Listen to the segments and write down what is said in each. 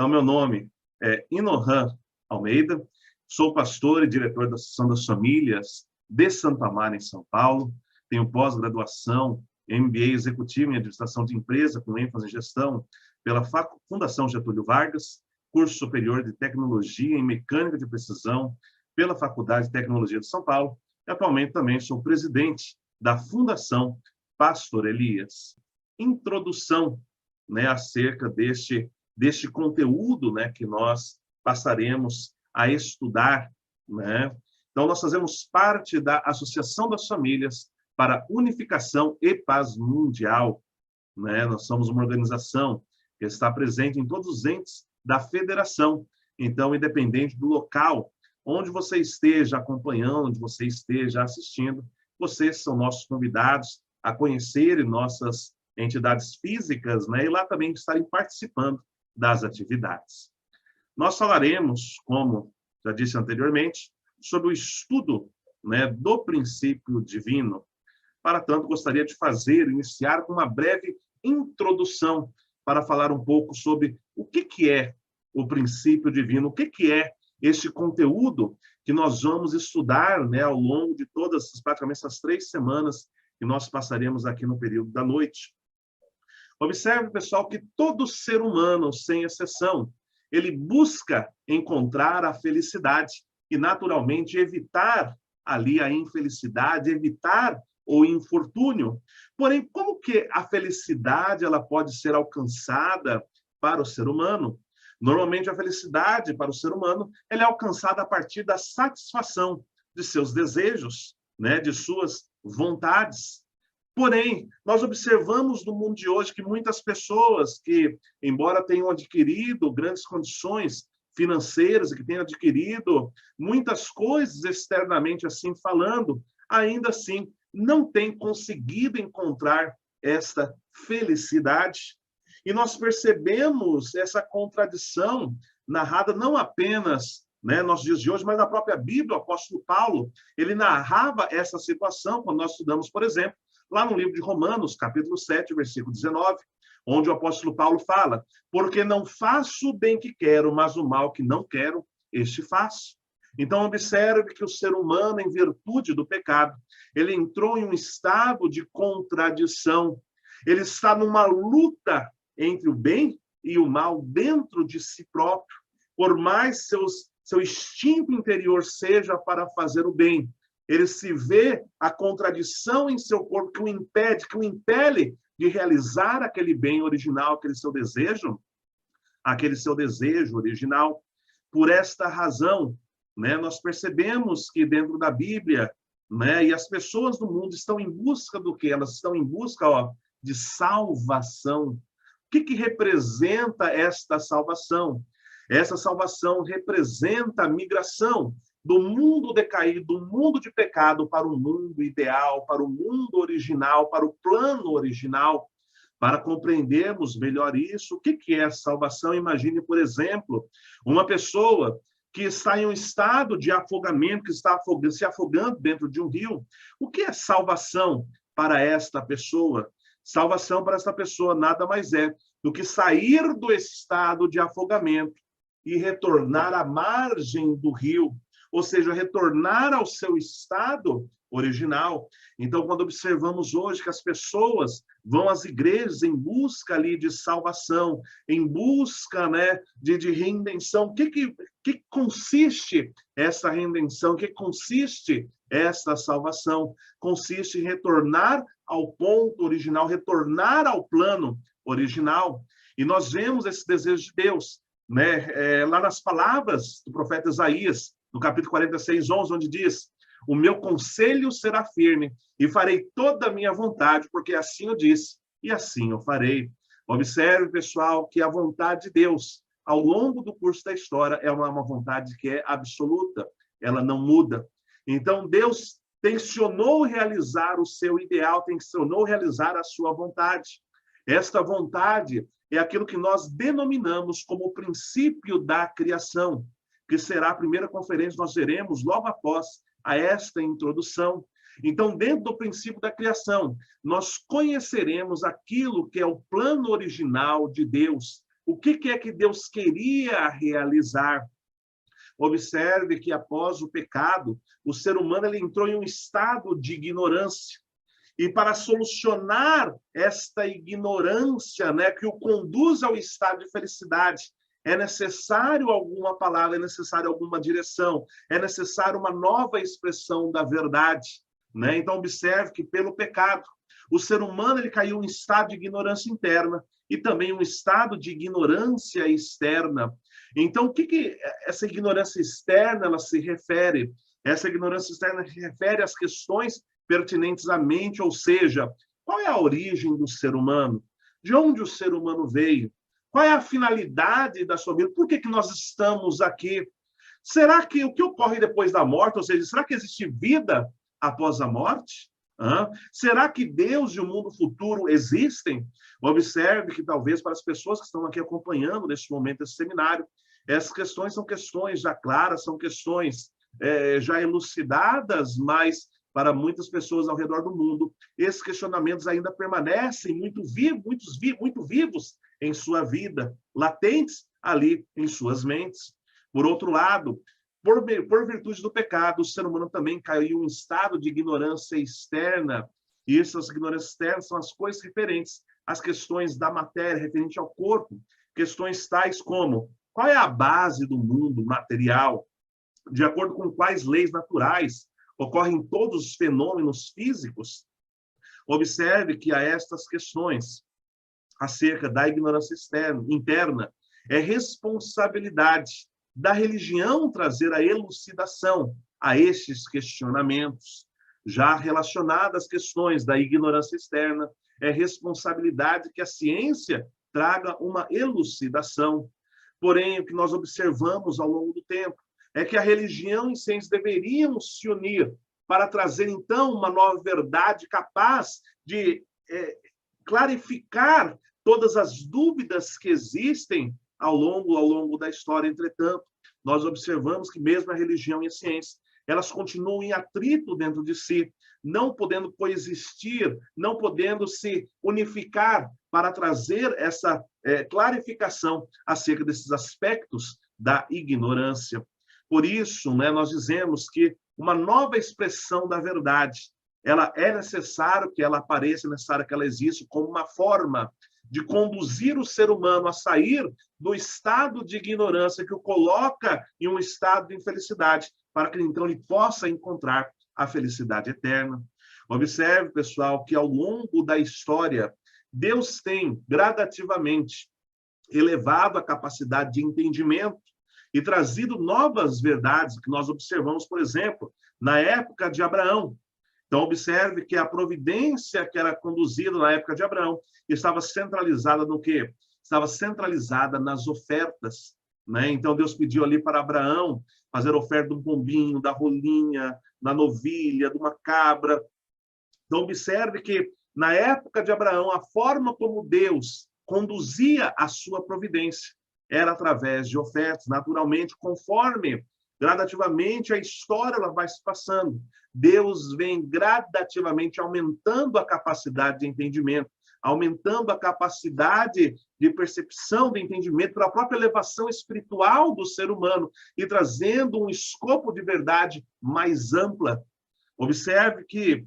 Então, meu nome é Inohan Almeida, sou pastor e diretor da Associação das Famílias de Santo Amaro, em São Paulo. Tenho pós-graduação em MBA Executivo em Administração de Empresa, com ênfase em Gestão, pela Fundação Getúlio Vargas, curso superior de Tecnologia em Mecânica de Precisão, pela Faculdade de Tecnologia de São Paulo. E atualmente também sou presidente da Fundação Pastor Elias. Introdução, acerca deste conteúdo, que nós passaremos a estudar. Então, nós fazemos parte da Associação das Famílias para Unificação e Paz Mundial. Nós somos uma organização que está presente em todos os entes da federação. Então, independente do local onde você esteja acompanhando, onde você esteja assistindo, vocês são nossos convidados a conhecerem nossas entidades físicas, e lá também estarem participando das atividades. Nós falaremos, como já disse anteriormente, sobre o estudo do princípio divino. Para tanto, gostaria de iniciar com uma breve introdução para falar um pouco sobre o que é o princípio divino, o que é este conteúdo que nós vamos estudar ao longo de praticamente essas 3 semanas que nós passaremos aqui no período da noite. Observe, pessoal, que todo ser humano, sem exceção, ele busca encontrar a felicidade e, naturalmente, evitar ali a infelicidade, evitar o infortúnio. Porém, como que a felicidade ela pode ser alcançada para o ser humano? Normalmente, a felicidade para o ser humano ela é alcançada a partir da satisfação de seus desejos, de suas vontades. Porém, nós observamos no mundo de hoje que muitas pessoas que, embora tenham adquirido grandes condições financeiras e que tenham adquirido muitas coisas externamente assim falando, ainda assim não têm conseguido encontrar esta felicidade. E nós percebemos essa contradição narrada não apenas nos dias de hoje, mas na própria Bíblia. O apóstolo Paulo, ele narrava essa situação quando nós estudamos, por exemplo, lá no livro de Romanos, capítulo 7, versículo 19, onde o apóstolo Paulo fala: porque não faço o bem que quero, mas o mal que não quero, este faço. Então, observe que o ser humano, em virtude do pecado, ele entrou em um estado de contradição. Ele está numa luta entre o bem e o mal dentro de si próprio. Por mais seu instinto interior seja para fazer o bem, ele se vê a contradição em seu corpo que o impede, que o impele de realizar aquele bem original, aquele seu desejo original. Por esta razão, nós percebemos que dentro da Bíblia, e as pessoas do mundo estão em busca do quê? Elas estão em busca de salvação. O que representa esta salvação? Essa salvação representa a migração do mundo decaído, do mundo de pecado, para o mundo ideal, para o mundo original, para o plano original. Para compreendermos melhor isso, o que é salvação? Imagine, por exemplo, uma pessoa que está em um estado de afogamento, que está se afogando dentro de um rio. O que é salvação para esta pessoa? Salvação para esta pessoa nada mais é do que sair do estado de afogamento e retornar à margem do rio, ou seja, retornar ao seu estado original. Então, quando observamos hoje que as pessoas vão às igrejas em busca ali de salvação, em busca de redenção, o que consiste essa redenção? O que consiste essa salvação? Consiste em retornar ao ponto original, retornar ao plano original. E nós vemos esse desejo de Deus, lá nas palavras do profeta Isaías, no capítulo 46, 11, onde diz: o meu conselho será firme e farei toda a minha vontade, porque assim eu disse e assim eu farei. Observe, pessoal, que a vontade de Deus, ao longo do curso da história, é uma vontade que é absoluta, ela não muda. Então, Deus tensionou realizar o seu ideal, tensionou realizar a sua vontade. Esta vontade é aquilo que nós denominamos como o princípio da criação, que será a primeira conferência que nós teremos logo após a esta introdução. Então, dentro do princípio da criação, nós conheceremos aquilo que é o plano original de Deus, O que é que Deus queria realizar? Observe que após o pecado, o ser humano ele entrou em um estado de ignorância. E para solucionar esta ignorância, né, que o conduz ao estado de felicidade, é necessário alguma palavra, é necessário alguma direção, é necessário uma nova expressão da verdade, né? Então observe que pelo pecado, o ser humano ele caiu em estado de ignorância interna e também um estado de ignorância externa. Então o que essa ignorância externa ela se refere? Essa ignorância externa se refere às questões pertinentes à mente, ou seja, qual é a origem do ser humano? De onde o ser humano veio? Qual é a finalidade da sua vida? Por que nós estamos aqui? Será que o que ocorre depois da morte, ou seja, será que existe vida após a morte? Será que Deus e o mundo futuro existem? Observe que talvez para as pessoas que estão aqui acompanhando neste momento esse seminário, essas questões são questões já claras, são questões já elucidadas, mas para muitas pessoas ao redor do mundo, esses questionamentos ainda permanecem muito vivos em sua vida, latentes ali em suas mentes. Por outro lado, por virtude do pecado, o ser humano também caiu em um estado de ignorância externa. E essas ignorâncias externas são as coisas referentes às questões da matéria, referente ao corpo. Questões tais como, qual é a base do mundo material? De acordo com quais leis naturais ocorrem todos os fenômenos físicos? Observe que a estas questões acerca da ignorância interna é responsabilidade da religião trazer a elucidação a estes questionamentos. Já relacionadas às questões da ignorância externa, é responsabilidade que a ciência traga uma elucidação. Porém, o que nós observamos ao longo do tempo é que a religião e a ciência deveriam se unir para trazer, então, uma nova verdade capaz de clarificar todas as dúvidas que existem ao longo da história. Entretanto, nós observamos que mesmo a religião e a ciência, elas continuam em atrito dentro de si, não podendo coexistir, não podendo se unificar para trazer essa clarificação acerca desses aspectos da ignorância. Por isso, né, nós dizemos que uma nova expressão da verdade, ela é necessário que ela apareça, é necessário que ela exista como uma forma de conduzir o ser humano a sair do estado de ignorância que o coloca em um estado de infelicidade, para que então ele possa encontrar a felicidade eterna. Observe, pessoal, que ao longo da história, Deus tem gradativamente elevado a capacidade de entendimento e trazido novas verdades que nós observamos, por exemplo, na época de Abraão. Então, observe que a providência que era conduzida na época de Abraão estava centralizada no quê? Estava centralizada nas ofertas, né? Então, Deus pediu ali para Abraão fazer oferta de um pombinho, da rolinha, da novilha, de uma cabra. Então, observe que, na época de Abraão, a forma como Deus conduzia a sua providência era através de ofertas, naturalmente, conforme gradativamente a história ela vai se passando. Deus vem gradativamente aumentando a capacidade de entendimento, aumentando a capacidade de percepção, de entendimento, para a própria elevação espiritual do ser humano e trazendo um escopo de verdade mais ampla. Observe que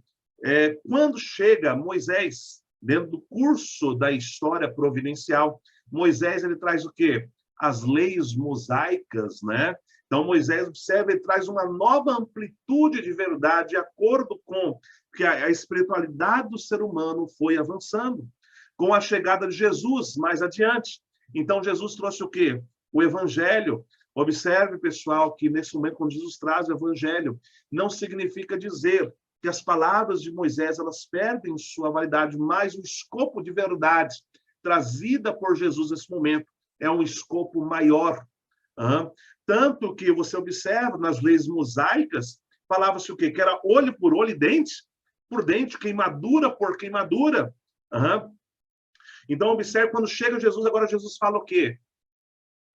quando chega Moisés, dentro do curso da história providencial, Moisés ele traz o quê? As leis mosaicas, né? Então, Moisés, observa, ele traz uma nova amplitude de verdade de acordo com que a espiritualidade do ser humano foi avançando. Com a chegada de Jesus, mais adiante. Então, Jesus trouxe o quê? O Evangelho. Observe, pessoal, que nesse momento, quando Jesus traz o Evangelho, não significa dizer que as palavras de Moisés elas perdem sua validade, mas o escopo de verdade trazida por Jesus nesse momento é um escopo maior. Tanto que você observa nas leis mosaicas, falava-se o quê? Que era olho por olho e dente por dente, queimadura por queimadura. Então, observe, quando chega Jesus, agora Jesus fala o quê?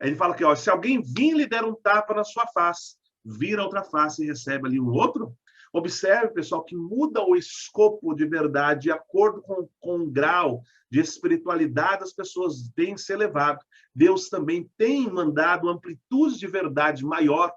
Ele fala que, ó, se alguém vir e lhe der um tapa na sua face, vira outra face e recebe ali um outro. Observe, pessoal, que muda o escopo de verdade de acordo com o grau de espiritualidade as pessoas têm se elevado. Deus também tem mandado amplitudes de verdade maior,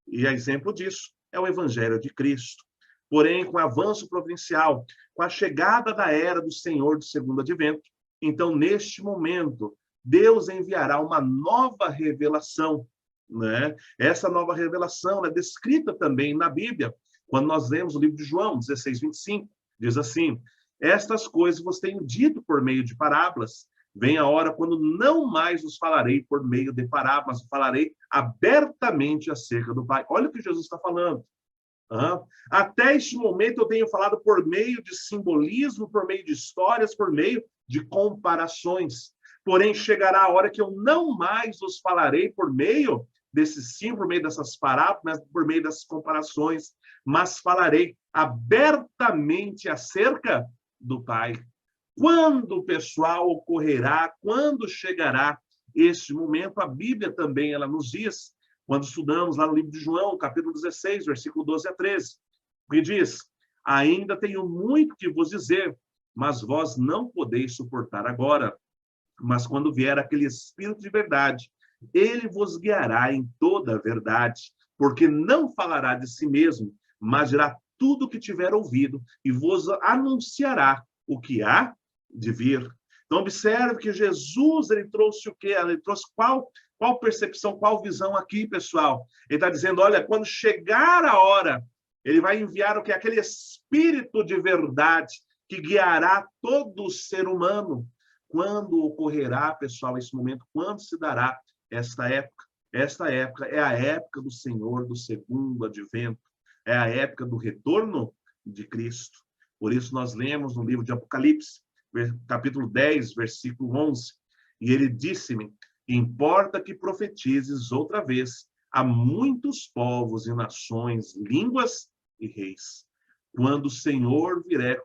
e exemplo disso é o Evangelho de Cristo. Porém, com o avanço providencial, com a chegada da era do Senhor do segundo advento, então, neste momento, Deus enviará uma nova revelação, né? Essa nova revelação é descrita também na Bíblia, quando nós lemos o livro de João 16:25, diz assim: estas coisas vos tenho dito por meio de parábolas. Vem a hora quando não mais os falarei por meio de parábolas, mas falarei abertamente acerca do Pai. Olha o que Jesus está falando. Até este momento eu tenho falado por meio de simbolismo, por meio de histórias, por meio de comparações. Porém, chegará a hora que eu não mais os falarei por meio desses sim, por meio dessas parábolas, por meio dessas comparações, mas falarei abertamente acerca do Pai. Quando, pessoal, ocorrerá? Quando chegará este momento? A Bíblia também ela nos diz, quando estudamos lá no livro de João, capítulo 16, versículo 12 a 13, que diz: ainda tenho muito que vos dizer, mas vós não podeis suportar agora. Mas quando vier aquele Espírito de verdade, ele vos guiará em toda a verdade, porque não falará de si mesmo, mas dirá tudo o que tiver ouvido e vos anunciará o que há de vir. Então, observe que Jesus, ele trouxe o quê? Ele trouxe qual percepção, qual visão aqui, pessoal? Ele está dizendo, olha, quando chegar a hora, ele vai enviar o quê? Aquele Espírito de verdade que guiará todo o ser humano. Quando ocorrerá, pessoal, esse momento? Quando se dará esta época? Esta época é a época do Senhor, do segundo advento. É a época do retorno de Cristo. Por isso nós lemos no livro de Apocalipse, capítulo 10, versículo 11. E ele disse-me, importa que profetizes outra vez a muitos povos e nações, línguas e reis. Quando o Senhor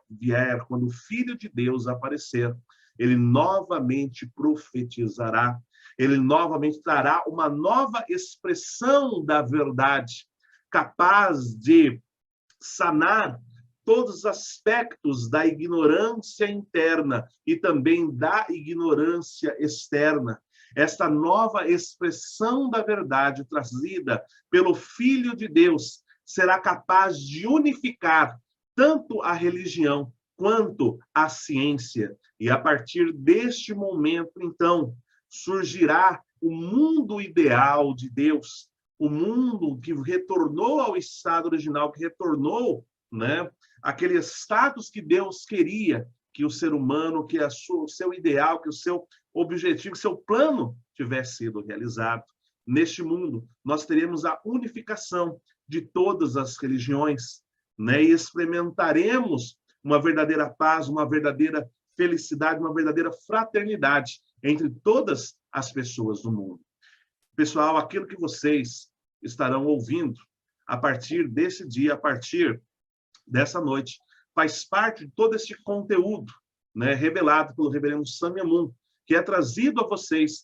vier, quando o Filho de Deus aparecer, ele novamente profetizará, ele novamente trará uma nova expressão da verdade, capaz de sanar todos os aspectos da ignorância interna e também da ignorância externa. Esta nova expressão da verdade trazida pelo Filho de Deus será capaz de unificar tanto a religião quanto a ciência. E a partir deste momento, então, surgirá o mundo ideal de Deus, o mundo que retornou ao estado original, que retornou, né, aquele status que Deus queria que o ser humano, que o seu ideal, que o seu objetivo, que o seu plano tivesse sido realizado. Neste mundo, nós teremos a unificação de todas as religiões, né, e experimentaremos uma verdadeira paz, uma verdadeira felicidade, uma verdadeira fraternidade entre todas as pessoas do mundo. Pessoal, aquilo que vocês estarão ouvindo a partir desse dia, a partir dessa noite, faz parte de todo esse conteúdo, né, revelado pelo reverendo Sam Amun, que é trazido a vocês